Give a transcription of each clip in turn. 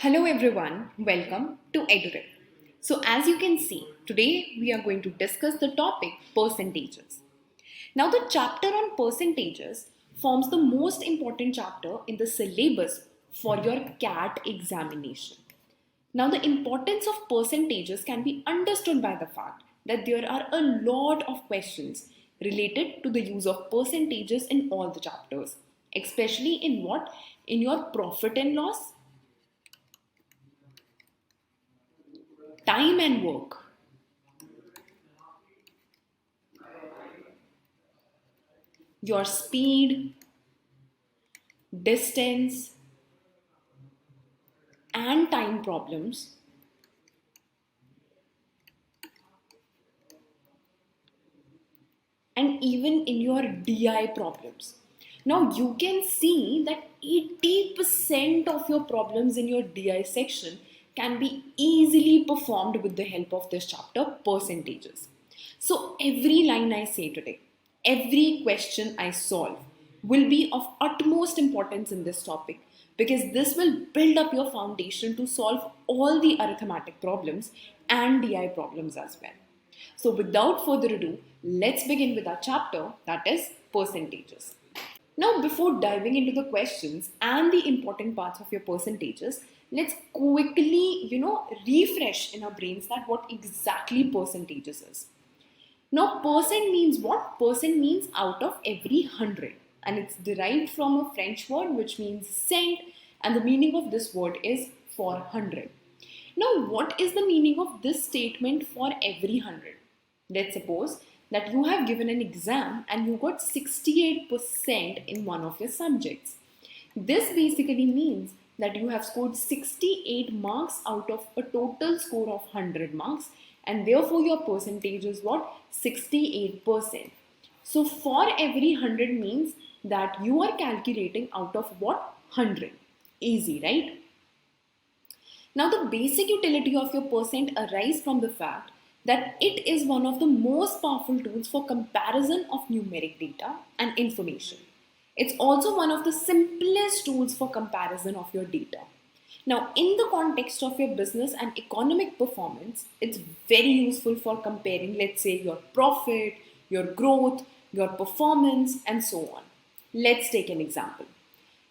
Hello everyone, welcome to EduRev. So as you can see, today we are going to discuss the topic percentages. Now the chapter on percentages forms the most important chapter in the syllabus for your CAT examination. Now the importance of percentages can be understood by the fact that there are a lot of questions related to the use of percentages in all the chapters, especially in what? In your profit and loss, time and work, your speed, distance, and time problems, and even in your DI problems. Now you can see that 80% of your problems in your DI section can be easily performed with the help of this chapter, percentages. So every line I say today, every question I solve will be of utmost importance in this topic because this will build up your foundation to solve all the arithmetic problems and DI problems as well. So without further ado, let's begin with our chapter, that is percentages. Now before diving into the questions and the important parts of your percentages, let's quickly, refresh in our brains that what exactly percentages is. Now percent means what? Percent means out of every 100, and it's derived from a French word which means cent, and the meaning of this word is for 100. Now what is the meaning of this statement for every 100? Let's suppose that you have given an exam and you got 68% in one of your subjects. This basically means that you have scored 68 marks out of a total score of 100 marks, and therefore your percentage is what? 68%. So for every 100 means that you are calculating out of what? 100. Easy, right? Now the basic utility of your percent arises from the fact that it is one of the most powerful tools for comparison of numeric data and information. It's also one of the simplest tools for comparison of your data. Now, in the context of your business and economic performance, it's very useful for comparing, let's say, your profit, your growth, your performance, and so on. Let's take an example.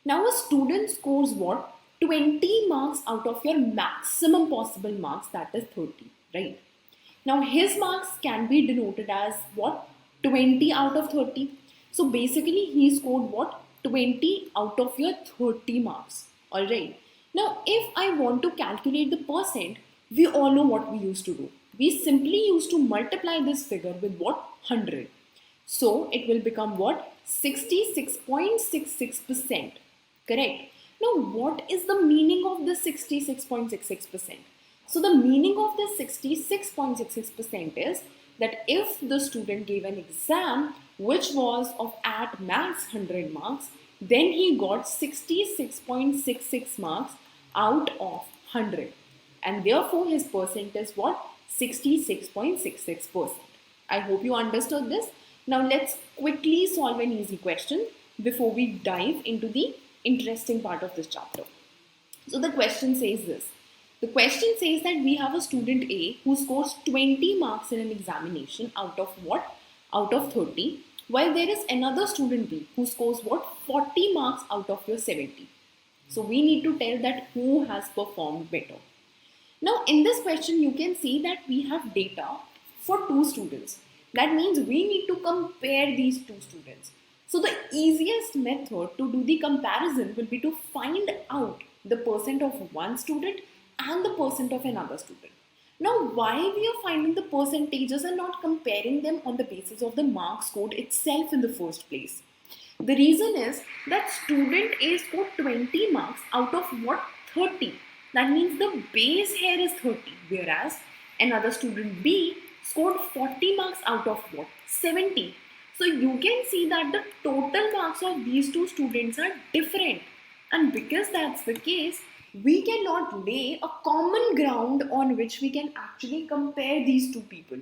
Now, a student scores what? 20 marks out of your maximum possible marks, that is 30, right? Now, his marks can be denoted as what? 20 out of 30. So, basically, he scored what? 20 out of your 30 marks. Alright. Now, if I want to calculate the percent, we all know what we used to do. We simply used to multiply this figure with what? 100. So, it will become what? 66.66%. Correct. Now, what is the meaning of this 66.66%? So, the meaning of this 66.66% is that if the student gave an exam which was of at max 100 marks, then he got 66.66 marks out of 100, and therefore his percent is what? 66.66%. I hope you understood this. Now let's quickly solve an easy question before we dive into the interesting part of this chapter. So the question says this. The question says that we have a student A who scores 20 marks in an examination out of what? Out of 30. While there is another student B who scores what? 40 marks out of your 70. So we need to tell that who has performed better. Now in this question you can see that we have data for two students. That means we need to compare these two students. So the easiest method to do the comparison will be to find out the percent of one student and the percent of another student. Now, why we are finding the percentages and not comparing them on the basis of the mark scored itself in the first place? The reason is that student A scored 20 marks out of what? 30. That means the base here is 30, whereas another student B scored 40 marks out of what? 70. So you can see that the total marks of these two students are different. And because that's the case, we cannot lay a common ground on which we can actually compare these two people.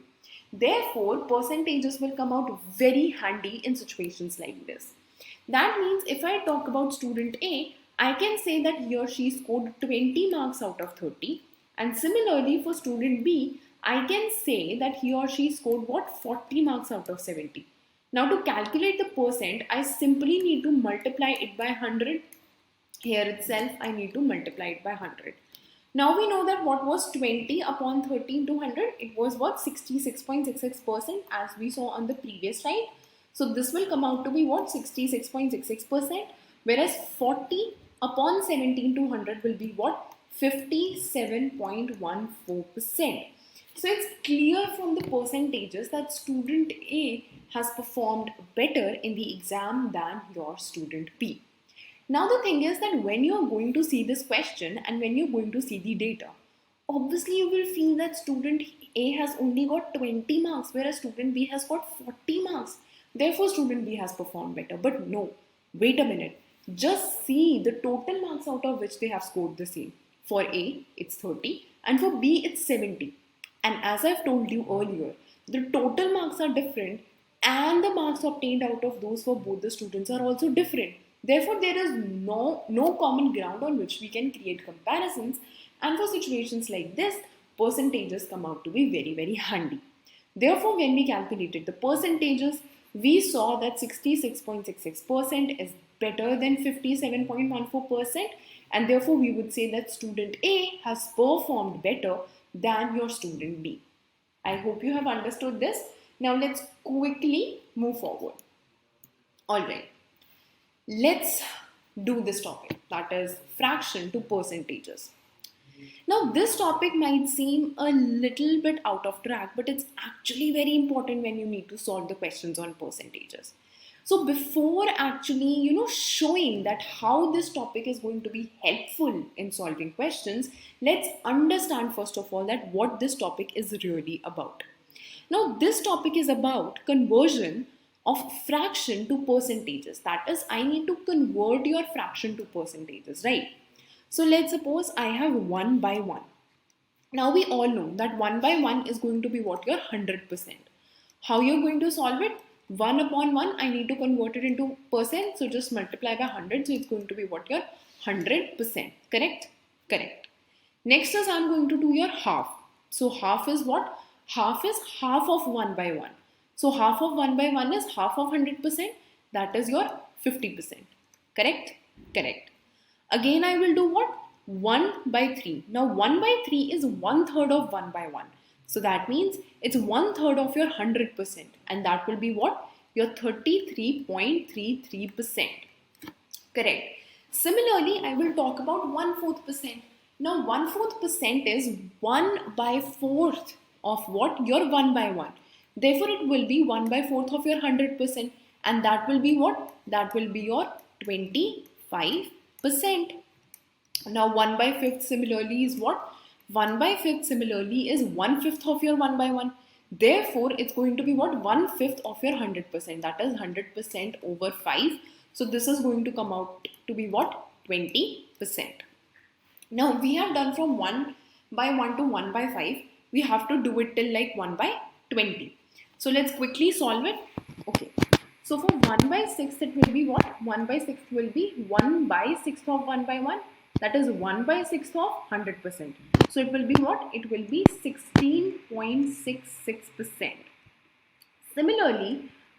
Therefore, percentages will come out very handy in situations like this. That means if I talk about student A, I can say that he or she scored 20 marks out of 30. And similarly for student B, I can say that he or she scored what? 40 marks out of 70. Now to calculate the percent, I simply need to multiply it by 100. Here itself, I need to multiply it by 100. Now we know that what was 20 upon 13 to 100? It was what? 66.66% as we saw on the previous slide. So this will come out to be what? 66.66%. Whereas 40 upon 17 to 100 will be what? 57.14%. So it's clear from the percentages that student A has performed better in the exam than your student B. Now the thing is that when you're going to see this question and when you're going to see the data, obviously you will feel that student A has only got 20 marks whereas student B has got 40 marks. Therefore student B has performed better. But no, wait a minute. Just see the total marks out of which they have scored the same. For A, it's 30 and for B, it's 70. And as I've told you earlier, the total marks are different and the marks obtained out of those for both the students are also different. Therefore, there is no common ground on which we can create comparisons, and for situations like this, percentages come out to be very, very handy. Therefore, when we calculated the percentages, we saw that 66.66% is better than 57.14%, and therefore we would say that student A has performed better than your student B. I hope you have understood this. Now let's quickly move forward. Alright. Let's do this topic, that is fraction to percentages. Now this topic might seem a little bit out of track, but it's actually very important when you need to solve the questions on percentages. So before actually, showing that how this topic is going to be helpful in solving questions, let's understand first of all that what this topic is really about. Now this topic is about conversion of fraction to percentages. That is, I need to convert your fraction to percentages, right? So let's suppose I have 1 by 1. Now we all know that 1 by 1 is going to be what? Your 100%. How you're going to solve it? 1 upon 1, I need to convert it into percent. So just multiply by 100. So it's going to be what? Your 100%. Correct? Correct. Next is I'm going to do your half. So half is what? Half is half of 1 by 1. So half of 1 by 1 is half of 100%. That is your 50%. Correct? Correct. Again, I will do what? 1 by 3. Now 1 by 3 is 1/3 of 1 by 1. So that means it's 1/3 of your 100%. And that will be what? Your 33.33%. Correct. Similarly, I will talk about 1/4%. Now 1/4% is 1 by 4th of what? Your 1 by 1. Therefore, it will be 1 by 4th of your 100%. And that will be what? That will be your 25%. Now 1 by 5th similarly is what? 1 by 5th similarly is 1/5 of your 1 by 1. Therefore, it's going to be what? 1/5 of your 100%. That is 100% over 5. So this is going to come out to be what? 20%. Now we have done from 1 by 1 to 1 by 5. We have to do it till like 1 by 20. So let's quickly solve it. Okay. So for 1 by 6, it will be what? 1 by 6 will be 1 by 6 of 1 by 1. That is 1 by 6 of 100%. So it will be what? It will be 16.66%. Similarly,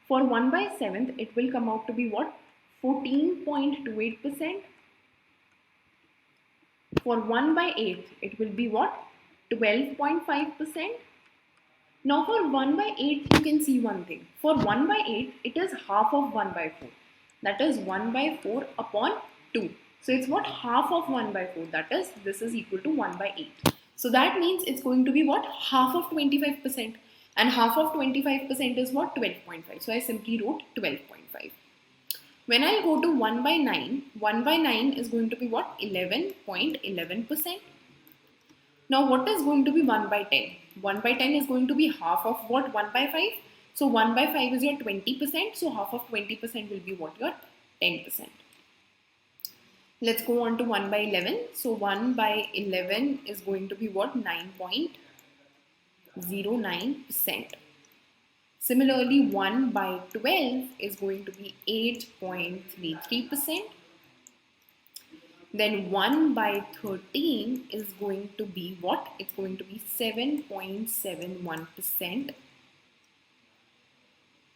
for 1 by 7th, it will come out to be what? 14.28%. For 1 by 8th, it will be what? 12.5%. Now for 1 by 8, you can see one thing. For 1 by 8, it is half of 1 by 4. That is 1 by 4 upon 2. So it's what? Half of 1 by 4. That is, this is equal to 1 by 8. So that means it's going to be what? Half of 25%. And half of 25% is what? 12.5. So I simply wrote 12.5. When I go to 1 by 9, 1 by 9 is going to be what? 11.11%. Now what is going to be 1 by 10? 1 by 10 is going to be half of what? 1 by 5. So 1 by 5 is your 20%. So half of 20% will be what? Your 10%. Let's go on to 1 by 11. So 1 by 11 is going to be what? 9.09%. Similarly, 1 by 12 is going to be 8.33%. Then 1 by 13 is going to be what? It's going to be 7.71%.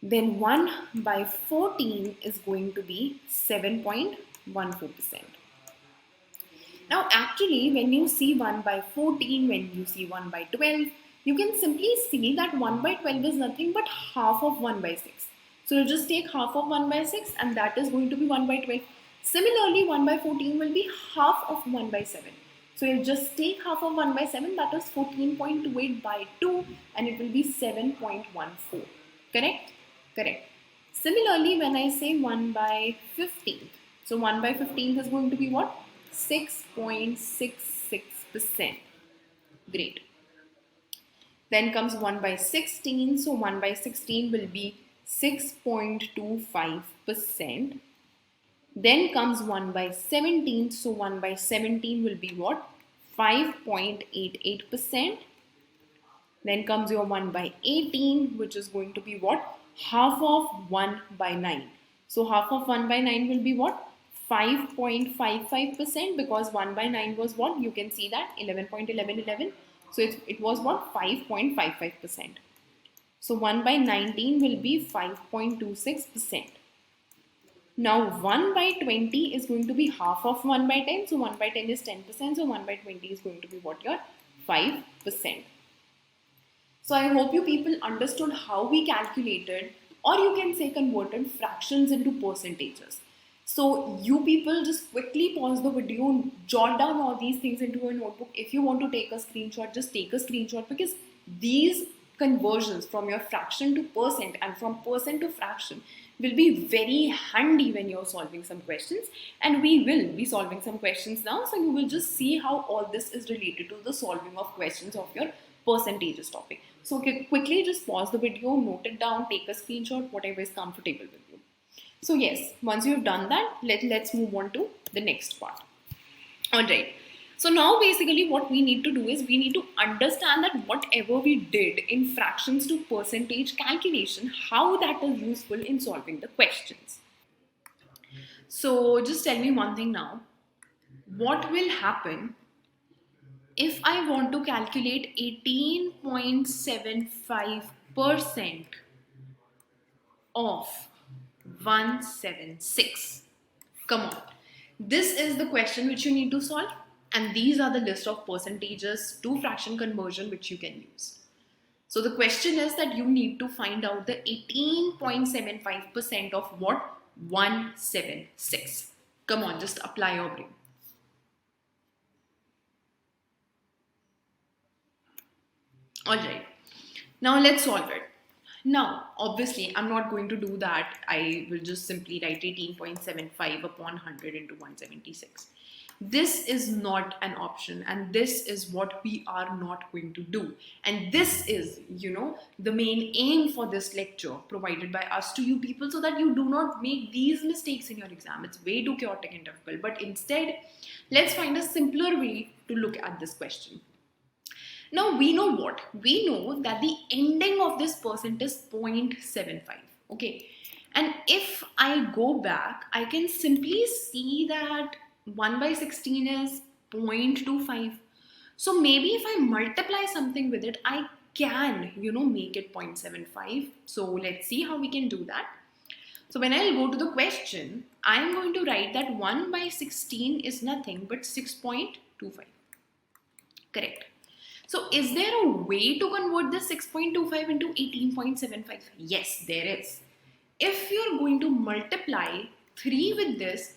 Then 1 by 14 is going to be 7.14%. Now actually when you see 1 by 14, when you see 1 by 12, you can simply see that 1 by 12 is nothing but half of 1 by 6. So you just take half of 1 by 6 and that is going to be 1 by 12. Similarly 1 by 14 will be half of 1 by 7. So you just take half of 1 by 7, that is 14.28 by 2 and it will be 7.14. Correct? Correct. Similarly when I say 1 by 15, so 1 by 15 is going to be what? 6.66%. Great. Then comes 1 by 16. So 1 by 16 will be 6.25%. Then comes 1 by 17. So 1 by 17 will be what? 5.88%. Then comes your 1 by 18, which is going to be what? Half of 1 by 9. So half of 1 by 9 will be what? 5.55%, because 1 by 9 was what? You can see that 11.1111. So it was what? 5.55%. So 1 by 19 will be 5.26%. Now 1 by 20 is going to be half of 1 by 10. So 1 by 10 is 10%. So 1 by 20 is going to be what? Your 5%. So I hope you people understood how we calculated, or you can say converted, fractions into percentages. So you people just quickly pause the video and jot down all these things into a notebook. If you want to take a screenshot, just take a screenshot, because these conversions from your fraction to percent and from percent to fraction will be very handy when you're solving some questions, and we will be solving some questions now. So you will just see how all this is related to the solving of questions of your percentages topic. So quickly just pause the video, note it down, take a screenshot, whatever is comfortable with you. So yes, once you've done that, let's move on to the next part. Alright, so now basically what we need to do is we need to understand that whatever we did in fractions to percentage calculation, how that is useful in solving the questions. So just tell me one thing now. What will happen if I want to calculate 18.75% of 176? Come on. This is the question which you need to solve, and these are the list of percentages to fraction conversion which you can use. So the question is that you need to find out the 18.75% of what? 176. Come on, just apply your brain. Alright, now let's solve it. Now, obviously, I'm not going to do that. I will just simply write 18.75 upon 100 into 176. This is not an option, and this is what we are not going to do. And this is, the main aim for this lecture provided by us to you people, so that you do not make these mistakes in your exam. It's way too chaotic and difficult. But instead, let's find a simpler way to look at this question. Now we know what? We know that the ending of this percent is 0.75. Okay. And if I go back, I can simply see that 1 by 16 is 0.25. So maybe if I multiply something with it, I can, make it 0.75. So let's see how we can do that. So when I'll go to the question, I'm going to write that 1 by 16 is nothing but 6.25. Correct. So is there a way to convert this 6.25 into 18.75? Yes, there is. If you're going to multiply 3 with this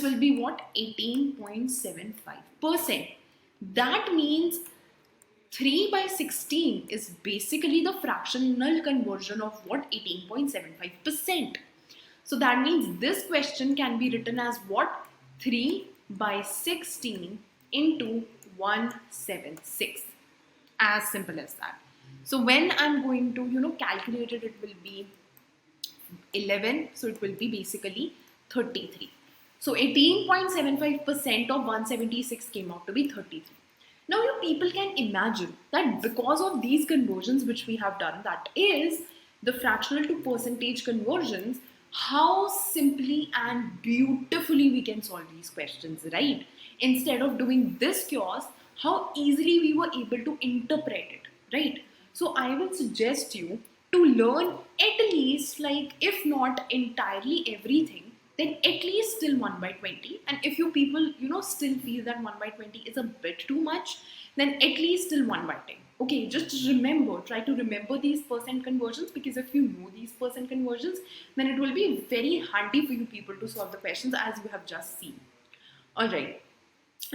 will be what? 18.75%. That means 3 by 16 is basically the fractional conversion of what? 18.75%. So that means this question can be written as what? 3 by 16 into 176. As simple as that. So when I'm going to, calculate it, it will be 11. So it will be basically 33. So 18.75% of 176 came out to be 33. Now you people can imagine that because of these conversions which we have done, that is the fractional to percentage conversions, how simply and beautifully we can solve these questions, right? instead of doing this chaos, how easily we were able to interpret it, right? So I will suggest you to learn at least, like, if not entirely everything, then at least still 1 by 20. And if you people, still feel that 1 by 20 is a bit too much, then at least still 1 by 10. Okay, just remember, try to remember these percent conversions, because if you know these percent conversions, then it will be very handy for you people to solve the questions as you have just seen. Alright,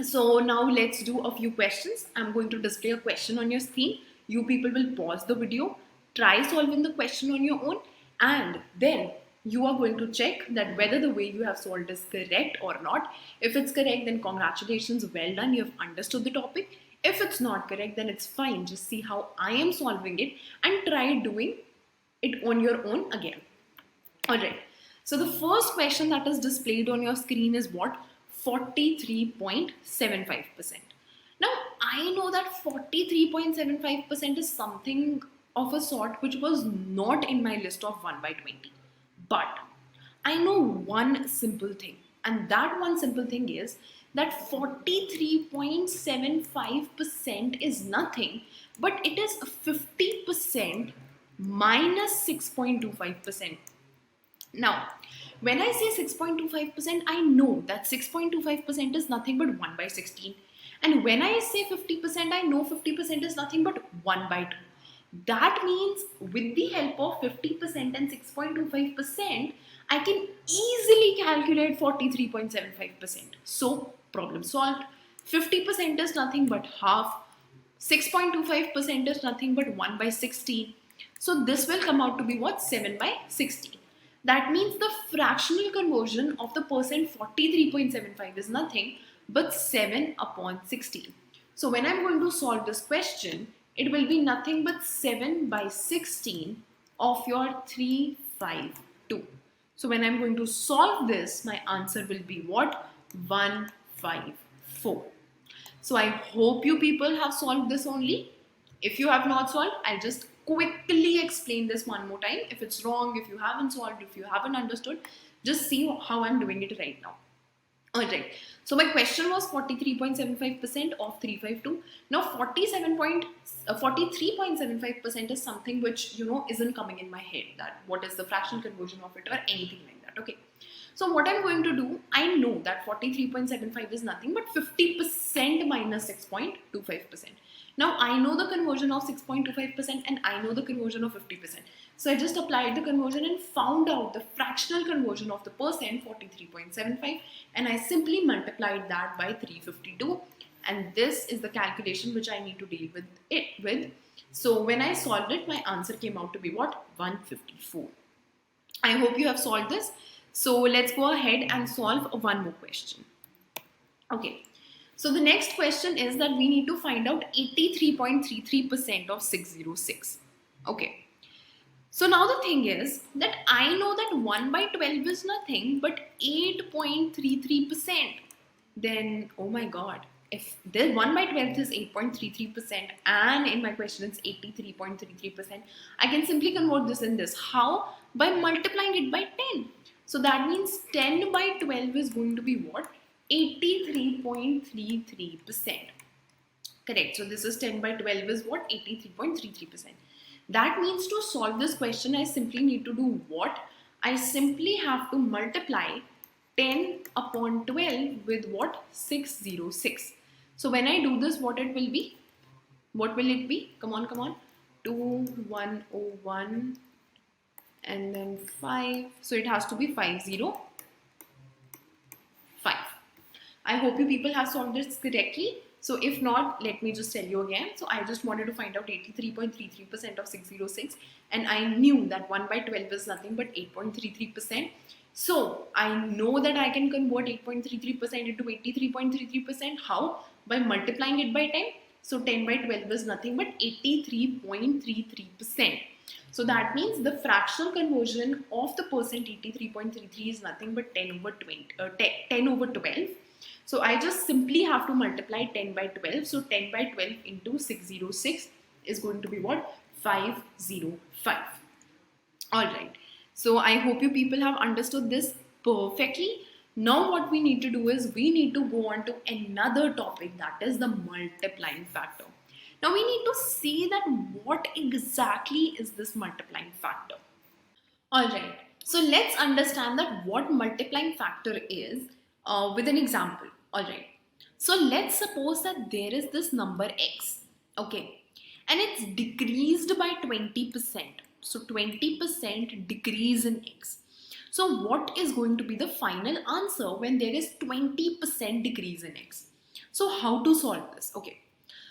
so now let's do a few questions. I'm going to display a question on your screen. You people will pause the video, try solving the question on your own, and then you are going to check that whether the way you have solved is correct or not. If it's correct, then congratulations, well done, you have understood the topic. If it's not correct, then it's fine. Just see how I am solving it and try doing it on your own again. Alright, so the first question that is displayed on your screen is what? 43.75%. Now, I know that 43.75% is something of a sort which was not in my list of 1 by 20. But I know one simple thing, and that one simple thing is that 43.75% is nothing, but it is 50% minus 6.25%. Now, when I say 6.25%, I know that 6.25% is nothing but 1 by 16. And when I say 50%, I know 50% is nothing but 1 by 2. That means with the help of 50% and 6.25%, I can easily calculate 43.75%. So, problem solved. 50% is nothing but half. 6.25% is nothing but 1 by 16. So, this will come out to be what? 7 by 16. That means the fractional conversion of the percent 43.75 is nothing but 7 upon 16. So, when I'm going to solve this question, it will be nothing but 7 by 16 of your 352. So when I'm going to solve this, my answer will be what? 154. So I hope you people have solved this only. If you have not solved, I'll just quickly explain this one more time. If it's wrong, if you haven't solved, if you haven't understood, just see how I'm doing it right now. Alright, so my question was 43.75% of 352. Now 43.75% is something which, isn't coming in my head, that what is the fractional conversion of it or anything like that. Okay, so what I'm going to do, I know that 43.75 is nothing but 50% minus 6.25%. Now I know the conversion of 6.25% and I know the conversion of 50%. So I just applied the conversion and found out the fractional conversion of the percent, 43.75, and I simply multiplied that by 352, and this is the calculation which I need to deal with it. So when I solved it, my answer came out to be what? 154. I hope you have solved this. So let's go ahead and solve one more question. Okay. So the next question is that we need to find out 83.33% of 606. Okay. So now the thing is that I know that 1 by 12 is nothing but 8.33%. Then, oh my god, if the 1 by 12 is 8.33% and in my question it's 83.33%, I can simply convert this in this. How? By multiplying it by 10. So that means 10 by 12 is going to be what? 83.33%. Correct. So this is 10 by 12 is what? 83.33%. That means to solve this question, I simply need to do what? I simply have to multiply 10 upon 12 with what? 606. So when I do this, what it will be? What will it be? Come on, come on. 2101 and then 5. So it has to be 505. I hope you people have solved this correctly. So if not, let me just tell you again. So I just wanted to find out 83.33% of 606, and I knew that 1 by 12 is nothing but 8.33%. So I know that I can convert 8.33% into 83.33%. How? By multiplying it by 10. So 10 by 12 is nothing but 83.33%. So that means the fractional conversion of the percent 83.33 is nothing but 10 over 12. So I just simply have to multiply 10 by 12. So 10 by 12 into 606 is going to be what? 505. Alright. So I hope you people have understood this perfectly. Now what we need to do is we need to go on to another topic, that is the multiplying factor. Now we need to see that what exactly is this multiplying factor. Alright, so let's understand that what multiplying factor is with an example. Alright, so let's suppose that there is this number x, okay, and it's decreased by 20%. So 20% decrease in x. So what is going to be the final answer when there is 20% decrease in x? So how to solve this? Okay,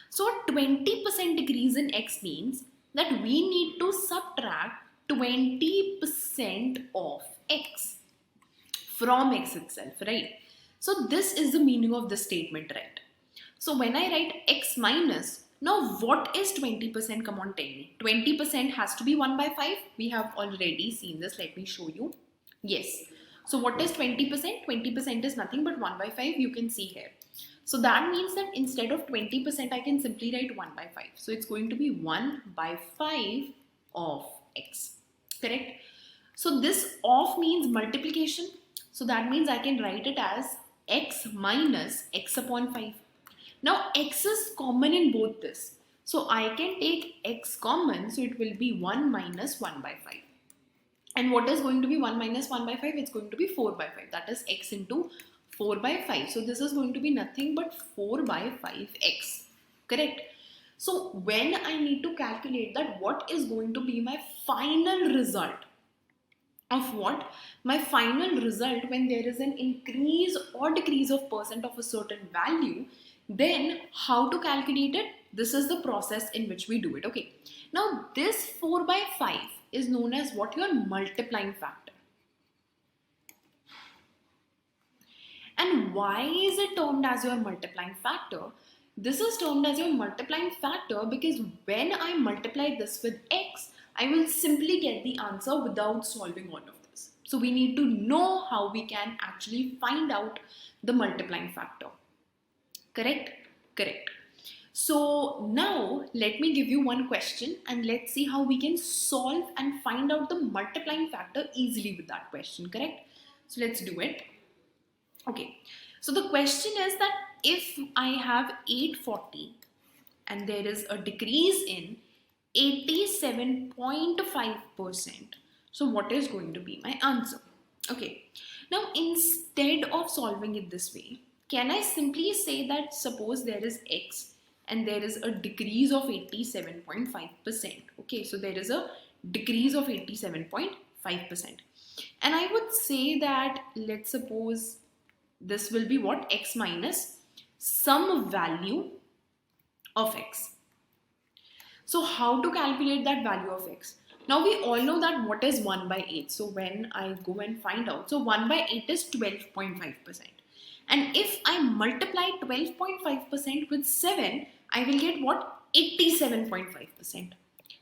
so 20% decrease in x means that we need to subtract 20% of x from x itself, right? So this is the meaning of this statement, right? So when I write x minus, now what is 20%? Come on, tell me. 20% has to be 1 by 5. We have already seen this. Let me show you. Yes. So what is 20%? 20% is nothing but 1 by 5. You can see here. So that means that instead of 20%, I can simply write 1 by 5. So it's going to be 1 by 5 of x. Correct? So this of means multiplication. So that means I can write it as x minus x upon 5. Now x is common in both this. So I can take x common. So it will be 1 minus 1 by 5. And what is going to be 1 minus 1 by 5? It's going to be 4 by 5. That is x into 4 by 5. So this is going to be nothing but 4 by 5x. Correct? So when I need to calculate that what is going to be my final result of what? My final result when there is an increase or decrease of percent of a certain value, then how to calculate it? This is the process in which we do it. Okay. Now this 4 by 5 is known as what? Your multiplying factor. And why is it termed as your multiplying factor? This is termed as your multiplying factor because when I multiply this with x, I will simply get the answer without solving all of this. So we need to know how we can actually find out the multiplying factor. Correct? Correct. So now let me give you one question and let's see how we can solve and find out the multiplying factor easily with that question. Correct? So let's do it. Okay. So the question is that if I have 840 and there is a decrease in 87.5%, so what is going to be my answer? Okay. Now instead of solving it this way, can I simply say that suppose there is x and there is a decrease of 87.5%. Okay, so there is a decrease of 87.5%. And I would say that let's suppose this will be what? X minus some value of x. So how to calculate that value of x? Now we all know that what is 1 by 8. So when I go and find out, so 1 by 8 is 12.5%. And if I multiply 12.5% with 7, I will get what? 87.5%.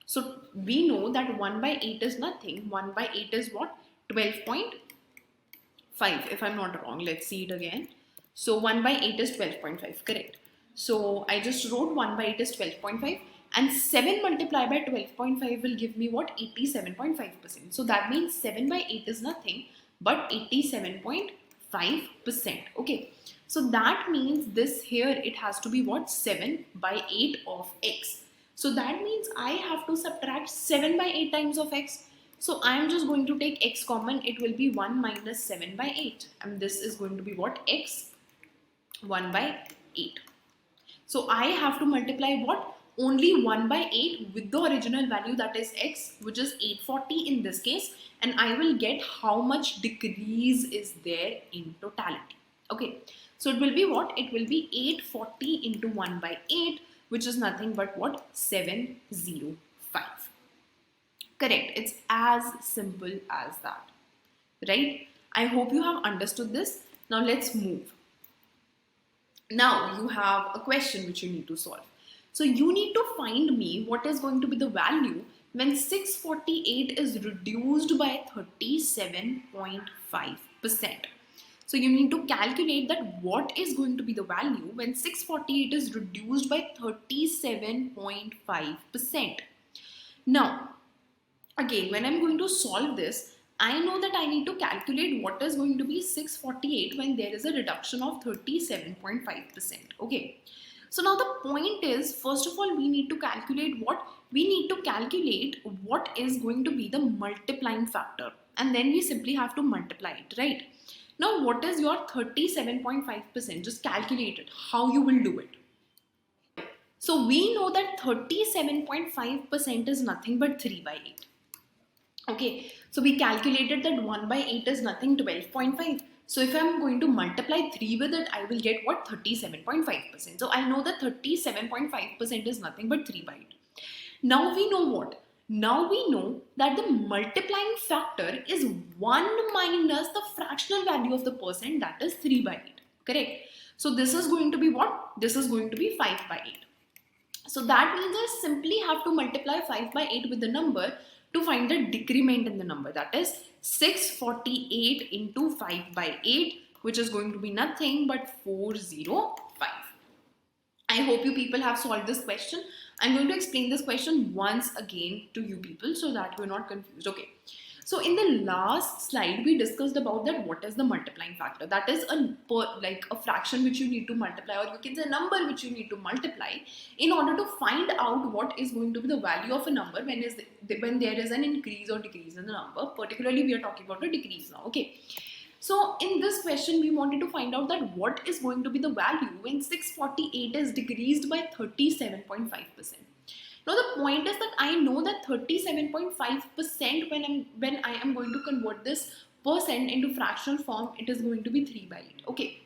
So we know that 1 by 8 is nothing. 1 by 8 is what? 12.5 if I'm not wrong. Let's see it again. So 1 by 8 is 12.5. Correct. So I just wrote 1 by 8 is 12.5 and 7 multiplied by 12.5 will give me what? 87.5%. So that means 7 by 8 is nothing but 87.5%. Okay, so that means this here it has to be what? 7 by 8 of x. So that means I have to subtract 7 by 8 times of x. So I am just going to take x common. It will be 1 minus 7 by 8 and this is going to be what? X 1 by 8. So I have to multiply what? Only 1 by 8 with the original value, that is x, which is 840 in this case, and I will get how much decrease is there in totality. Okay, so it will be what? It will be 840 into 1 by 8, which is nothing but what? 705. Correct. It's as simple as that, right? I hope you have understood this. Now let's move. Now you have a question which you need to solve. So you need to find me what is going to be the value when 648 is reduced by 37.5%. So you need to calculate that what is going to be the value when 648 is reduced by 37.5%. Now, again, when I'm going to solve this, I know that I need to calculate what is going to be 648 when there is a reduction of 37.5%. Okay. So now the point is, first of all, we need to calculate what? We need to calculate what is going to be the multiplying factor. And then we simply have to multiply it, right? Now, what is your 37.5%? Just calculate it, how you will do it. So we know that 37.5% is nothing but 3 by 8. Okay, so we calculated that 1 by 8 is nothing, 12.5. So if I'm going to multiply 3 with it, I will get what? 37.5%. So I know that 37.5% is nothing but 3 by 8. Now we know what? Now we know that the multiplying factor is 1 minus the fractional value of the percent, that is 3 by 8. Correct? So this is going to be what? This is going to be 5 by 8. So that means I simply have to multiply 5 by 8 with the number to find the decrement in the number, that is 648 into 5 by 8, which is going to be nothing but 405. I hope you people have solved this question. I'm going to explain this question once again to you people so that you're not confused. Okay. So in the last slide, we discussed about that what is the multiplying factor. That is like a fraction which you need to multiply, or you can say a number which you need to multiply in order to find out what is going to be the value of a number when there is an increase or decrease in the number. Particularly, we are talking about a decrease now. Okay. So in this question, we wanted to find out that what is going to be the value when 648 is decreased by 37.5%. Now the point is that I know that 37.5% when I am going to convert this percent into fractional form, it is going to be 3 by 8. Okay.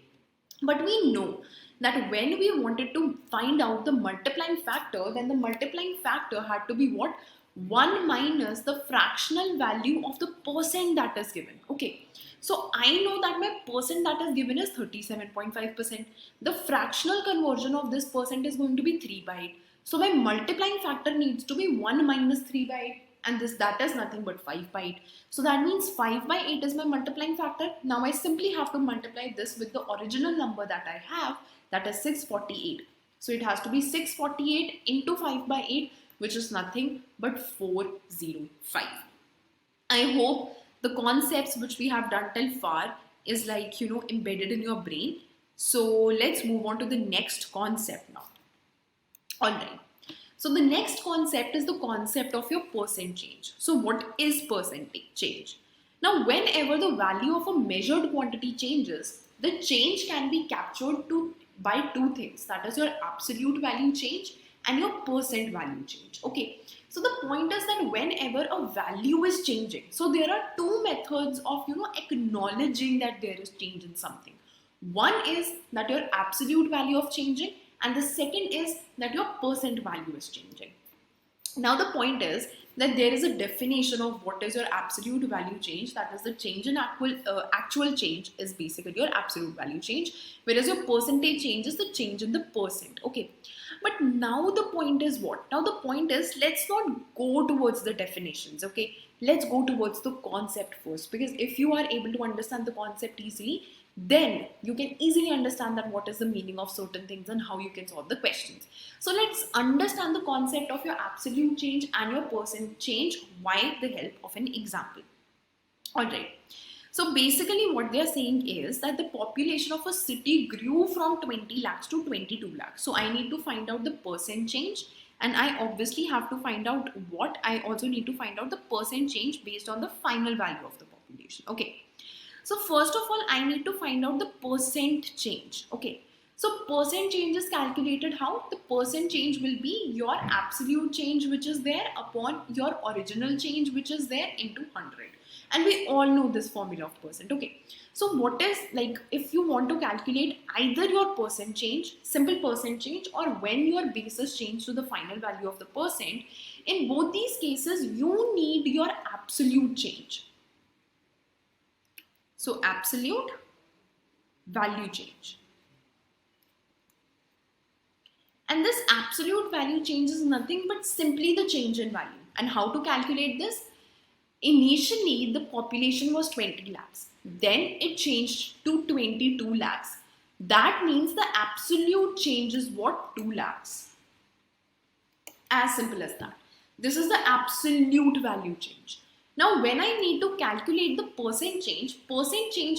But we know that when we wanted to find out the multiplying factor, then the multiplying factor had to be what? 1 minus the fractional value of the percent that is given. Okay. So I know that my percent that is given is 37.5%. The fractional conversion of this percent is going to be 3 by 8. So my multiplying factor needs to be 1 minus 3 by 8, and that is nothing but 5 by 8. So that means 5 by 8 is my multiplying factor. Now I simply have to multiply this with the original number that I have, that is 648. So it has to be 648 into 5 by 8, which is nothing but 405. I hope the concepts which we have done till far is embedded in your brain. So let's move on to the next concept now. Alright, so the next concept is the concept of your percent change. So what is percentage change? Now whenever the value of a measured quantity changes, the change can be captured by two things, that is your absolute value change and your percent value change. Okay, so the point is that whenever a value is changing, so there are two methods of acknowledging that there is change in something. One is that your absolute value of changing, and the second is that your percent value is changing. Now the point is that there is a definition of what is your absolute value change, that is the change in actual change is basically your absolute value change, whereas your percentage change is the change in the percent. Okay, but now the point is what? Now the point is, let's not go towards the definitions. Okay, let's go towards the concept first, because if you are able to understand the concept easily, then you can easily understand that what is the meaning of certain things and how you can solve the questions. So let's understand the concept of your absolute change and your percent change by the help of an example. Alright, so basically what they are saying is that the population of a city grew from 20 lakhs to 22 lakhs. So I need to find out the percent change, and I obviously have to find out what? I also need to find out the percent change based on the final value of the population. Okay. So first of all, I need to find out the percent change. Okay. So percent change is calculated how? The percent change will be your absolute change which is there upon your original change which is there into 100. And we all know this formula of percent. Okay. So what is, if you want to calculate either your percent change, simple percent change, or when your basis change to the final value of the percent, in both these cases, you need your absolute change. So absolute value change. And this absolute value change is nothing but simply the change in value. And how to calculate this? Initially, the population was 20 lakhs. Then it changed to 22 lakhs. That means the absolute change is what? 2 lakhs. As simple as that. This is the absolute value change. Now when I need to calculate the percent change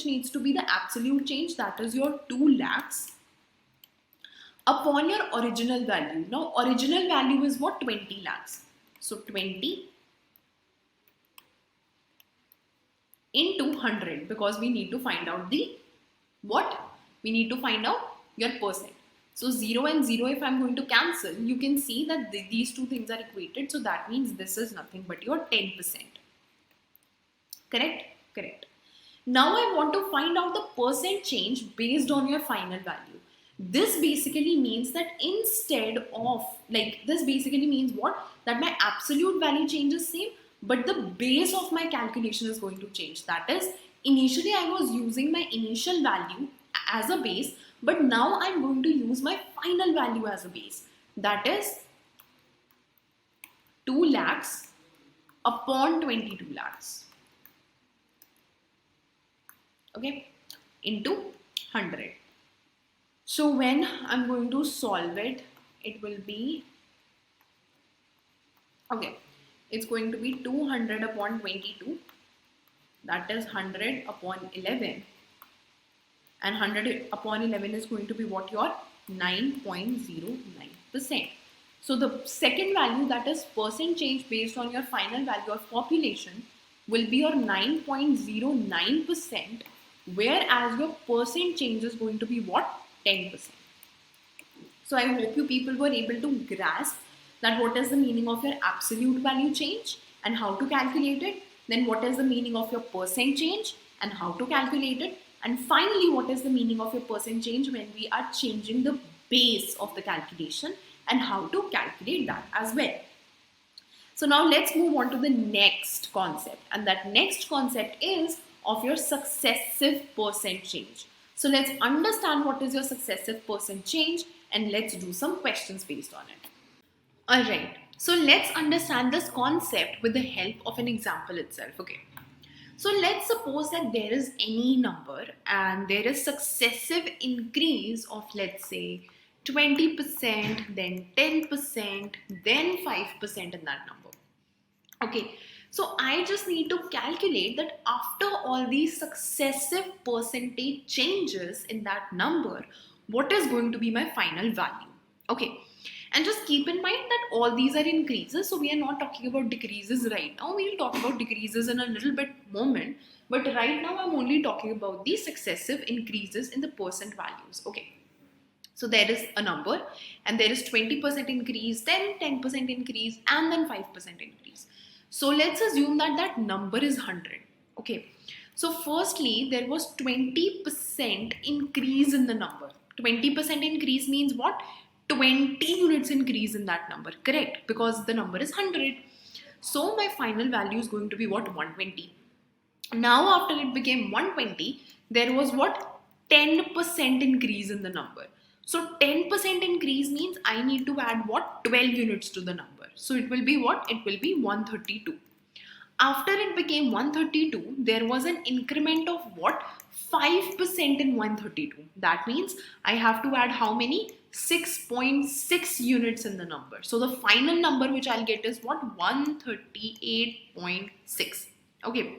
needs to be the absolute change, that is your 2 lakhs upon your original value. Now original value is what? 20 lakhs. So 20 into 100, because we need to find out the what? We need to find out your percent. So 0 and 0, if I'm going to cancel, you can see that these two things are equated. So that means this is nothing but your 10%. Correct? Correct. Now I want to find out the percent change based on your final value. This basically means that instead of, this basically means what? That my absolute value changes same, but the base of my calculation is going to change. That is, initially I was using my initial value as a base, but now I'm going to use my final value as a base. That is 2 lakhs upon 22 lakhs. Okay, into 100. So when I'm going to solve it, it will be, okay, it's going to be 200 upon 22, that is 100 upon 11, and 100 upon 11 is going to be what? Your 9.09%. So the second value, that is percent change based on your final value of population, will be your 9.09%, whereas your percent change is going to be what? 10%. So I hope you people were able to grasp that what is the meaning of your absolute value change and how to calculate it, then what is the meaning of your percent change and how to calculate it, and finally what is the meaning of your percent change when we are changing the base of the calculation and how to calculate that as well. So now let's move on to the next concept, and that next concept is of your successive percent change. So let's understand what is your successive percent change and let's do some questions based on it. Alright, so let's understand this concept with the help of an example itself. Okay, so let's suppose that there is any number and there is successive increase of, let's say, 20%, then 10%, then 5% in that number. Okay, so I just need to calculate that after all these successive percentage changes in that number, what is going to be my final value. Okay, and just keep in mind that all these are increases, so we are not talking about decreases right now. We will talk about decreases in a little bit moment, but right now I'm only talking about the successive increases in the percent values. Okay, so there is a number and there is 20% increase, then 10% increase, and then 5% increase. So let's assume that that number is 100. Okay, so firstly there was 20% increase in the number. 20% increase means what? 20 units increase in that number, correct? Because the number is 100. So my final value is going to be what? 120. Now after it became 120, there was what? 10% increase in the number. So 10% increase means I need to add what? 12 units to the number. So it will be what? It will be 132. After it became 132, there was an increment of what? 5% in 132. That means I have to add how many? 6.6 units in the number. So the final number which I'll get is what? 138.6. Okay.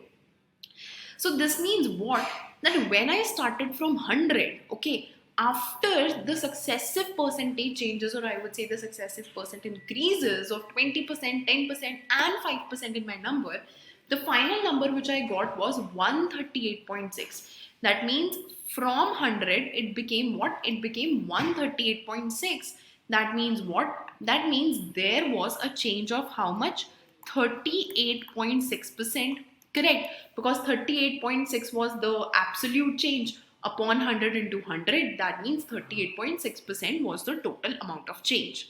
So this means what? That when I started from 100, okay, after the successive percentage changes, or I would say the successive percent increases of 20%, 10% and 5% in my number, the final number which I got was 138.6. That means from 100 it became what? It became 138.6. That means what? That means there was a change of how much? 38.6%. Correct, because 38.6 was the absolute change. Upon 100 into 100, that means 38.6% was the total amount of change.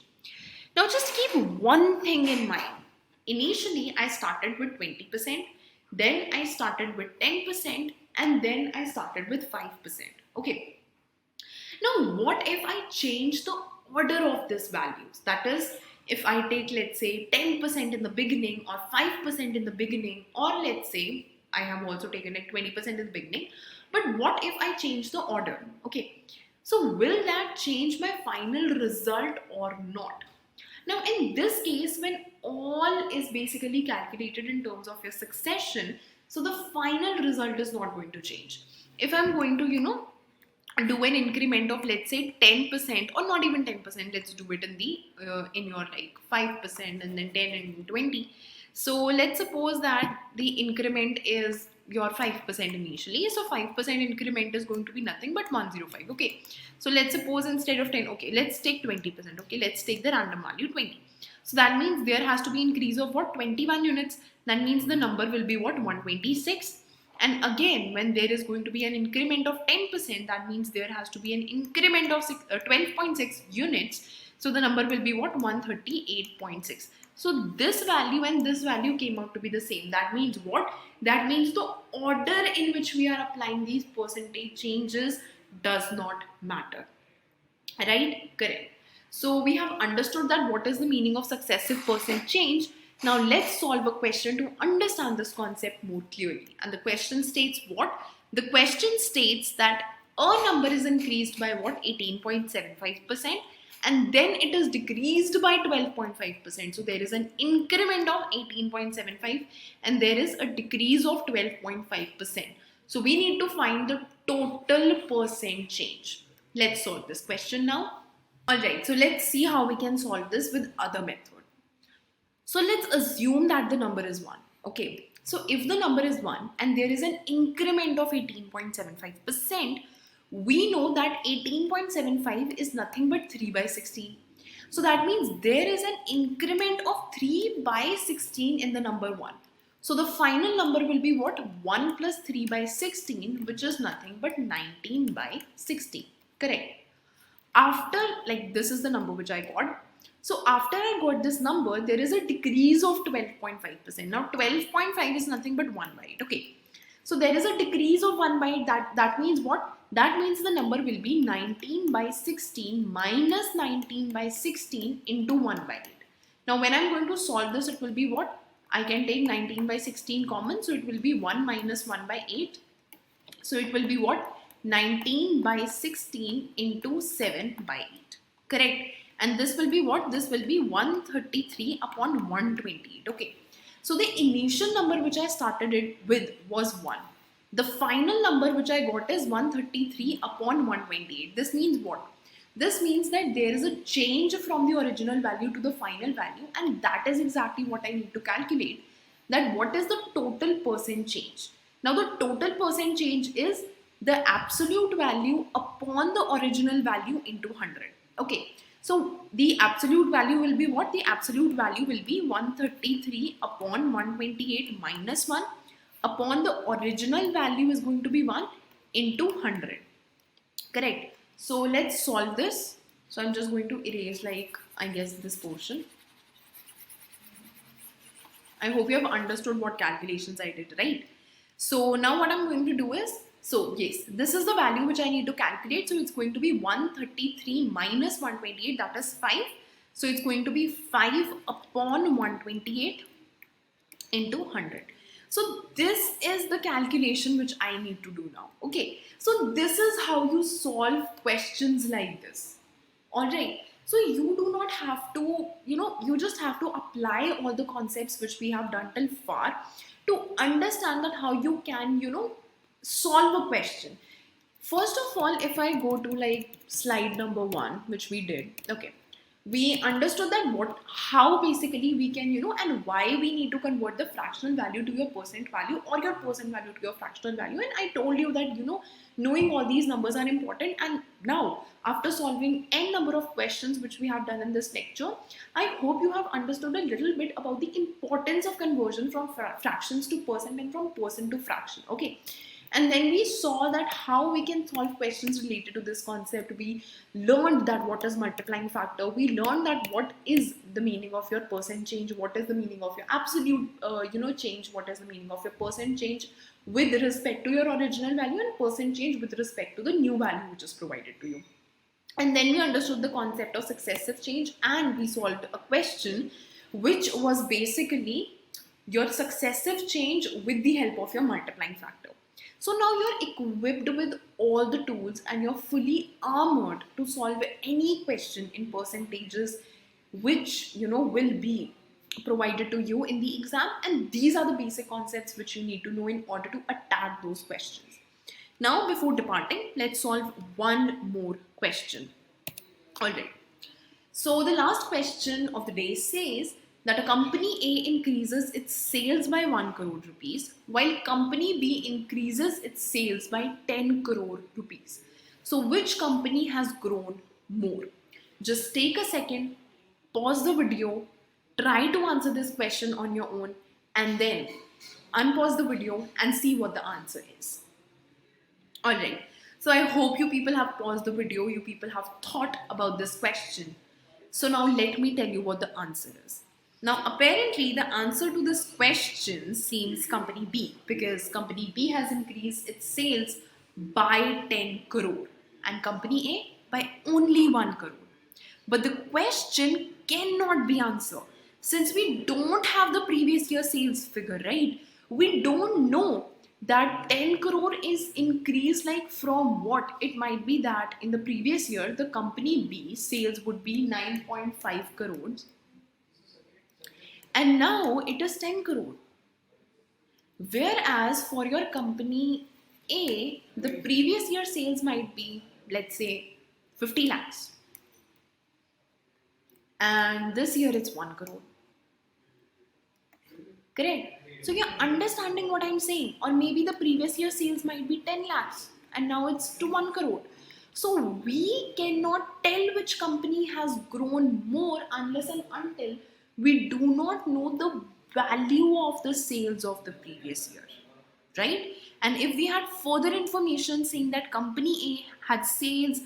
Now just keep one thing in mind. Initially, I started with 20%, then I started with 10%, and then I started with 5%. Okay. Now what if I change the order of these values? That is, if I take, let's say, 10% in the beginning or 5% in the beginning, or let's say I have also taken like 20% in the beginning. But what if I change the order? Okay, so will that change my final result or not? Now in this case, when all is basically calculated in terms of your succession, so the final result is not going to change. If I'm going to, do an increment of, let's say, 10%, or not even 10%, let's do it in the in your like 5% and then 10 and 20. So let's suppose that the increment is your 5% initially, so 5% increment is going to be nothing but 105. Okay, so let's suppose instead of 10, okay, let's take 20%. Okay, let's take the random value 20. So that means there has to be increase of what, 21 units. That means the number will be what, 126. And again, when there is going to be an increment of 10%, that means there has to be an increment of 12.6 units. So the number will be what, 138.6. So this value and this value came out to be the same. That means what? That means the order in which we are applying these percentage changes does not matter. Right? Correct. So we have understood that what is the meaning of successive percent change. Now let's solve a question to understand this concept more clearly. And the question states what? The question states that a number is increased by what? 18.75%, and then it is decreased by 12.5%. So there is an increment of 18.75 and there is a decrease of 12.5%. So we need to find the total percent change. Let's solve this question now. Alright, so let's see how we can solve this with other method. So let's assume that the number is 1. Okay, so if the number is 1 and there is an increment of 18.75%, we know that 18.75 is nothing but 3 by 16. So that means there is an increment of 3 by 16 in the number 1. So the final number will be what? 1 plus 3 by 16, which is nothing but 19 by 16. Correct. After, like, this is the number which I got. So after I got this number, there is a decrease of 12.5%. Now 12.5 is nothing but 1 by 8. Okay. So there is a decrease of 1 by 8. That means what? That means the number will be 19 by 16 minus 19 by 16 into 1 by 8. Now when I'm going to solve this, it will be what? I can take 19 by 16 common. So it will be 1 minus 1 by 8. So it will be what? 19 by 16 into 7 by 8. Correct. And this will be what? This will be 133 upon 128. Okay. So the initial number which I started it with was 1. The final number which I got is 133 upon 128. This means what? This means that there is a change from the original value to the final value, and that is exactly what I need to calculate. That what is the total percent change? Now the total percent change is the absolute value upon the original value into 100. Okay. So the absolute value will be what? The absolute value will be 133 upon 128 minus 1 upon the original value is going to be 1 into 100. Correct. So let's solve this. So I'm just going to erase, like, I guess this portion. I hope you have understood what calculations I did, right? So now what I'm going to do is, so yes, this is the value which I need to calculate. So it's going to be 133 minus 128, that is 5. So it's going to be 5 upon 128 into 100. So this is the calculation which I need to do now. Okay. So this is how you solve questions like this. Alright. So you do not have to, you just have to apply all the concepts which we have done till far to understand that how you can, solve a question. First of all, if I go to like slide number 1, which we did, okay, we understood that how basically we can, and why we need to convert the fractional value to your percent value or your percent value to your fractional value. And I told you that, knowing all these numbers are important. And now, after solving n number of questions which we have done in this lecture, I hope you have understood a little bit about the importance of conversion from fractions to percent and from percent to fraction. Okay. And then we saw that how we can solve questions related to this concept. We learned that what is multiplying factor. We learned that what is the meaning of your percent change, what is the meaning of your absolute, change, what is the meaning of your percent change with respect to your original value, and percent change with respect to the new value which is provided to you. And then we understood the concept of successive change, and we solved a question which was basically your successive change with the help of your multiplying factor. So now you're equipped with all the tools and you're fully armored to solve any question in percentages, which will be provided to you in the exam, and these are the basic concepts which you need to know in order to attack those questions. Now, before departing, let's solve one more question. All right. So the last question of the day says that a company A increases its sales by 1 crore rupees while company B increases its sales by 10 crore rupees. So which company has grown more? Just take a second, pause the video, try to answer this question on your own, and then unpause the video and see what the answer is. Alright, so I hope you people have paused the video, you people have thought about this question. So now let me tell you what the answer is. Now apparently the answer to this question seems company B, because company B has increased its sales by 10 crore and company A by only 1 crore. But the question cannot be answered since we don't have the previous year sales figure, right? We don't know that 10 crore is increased like from what. It might be that in the previous year the company B sales would be 9.5 crores and now it is 10 crore. Whereas for your company A, the previous year sales might be, let's say, 50 lakhs and this year it's 1 crore. Correct? So you're understanding what I'm saying. Or maybe the previous year sales might be 10 lakhs and now it's to 1 crore. So we cannot tell which company has grown more unless and until we do not know the value of the sales of the previous year. Right? And if we had further information saying that company A had sales,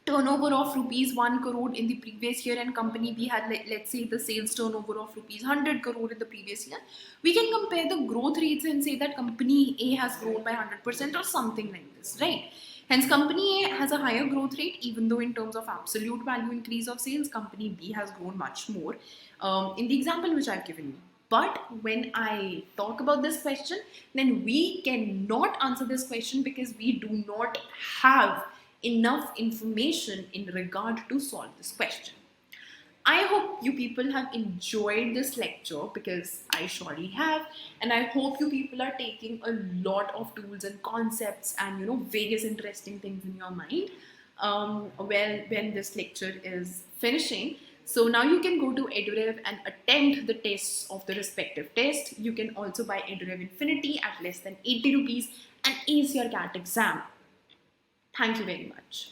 turnover of rupees 1 crore in the previous year and company B had, let's say, the sales turnover of rupees 100 crore in the previous year, we can compare the growth rates and say that company A has grown by 100% or something like this, right? Hence, company A has a higher growth rate, even though in terms of absolute value increase of sales, company B has grown much more in the example which I've given you. But when I talk about this question, then we cannot answer this question because we do not have enough information in regard to solve this question. I hope you people have enjoyed this lecture because I surely have, and I hope you people are taking a lot of tools and concepts and various interesting things in your mind when this lecture is finishing. So now you can go to EduRev and attempt the tests of the respective test. You can also buy EduRev Infinity at less than 80 rupees and ace your CAT exam. Thank you very much.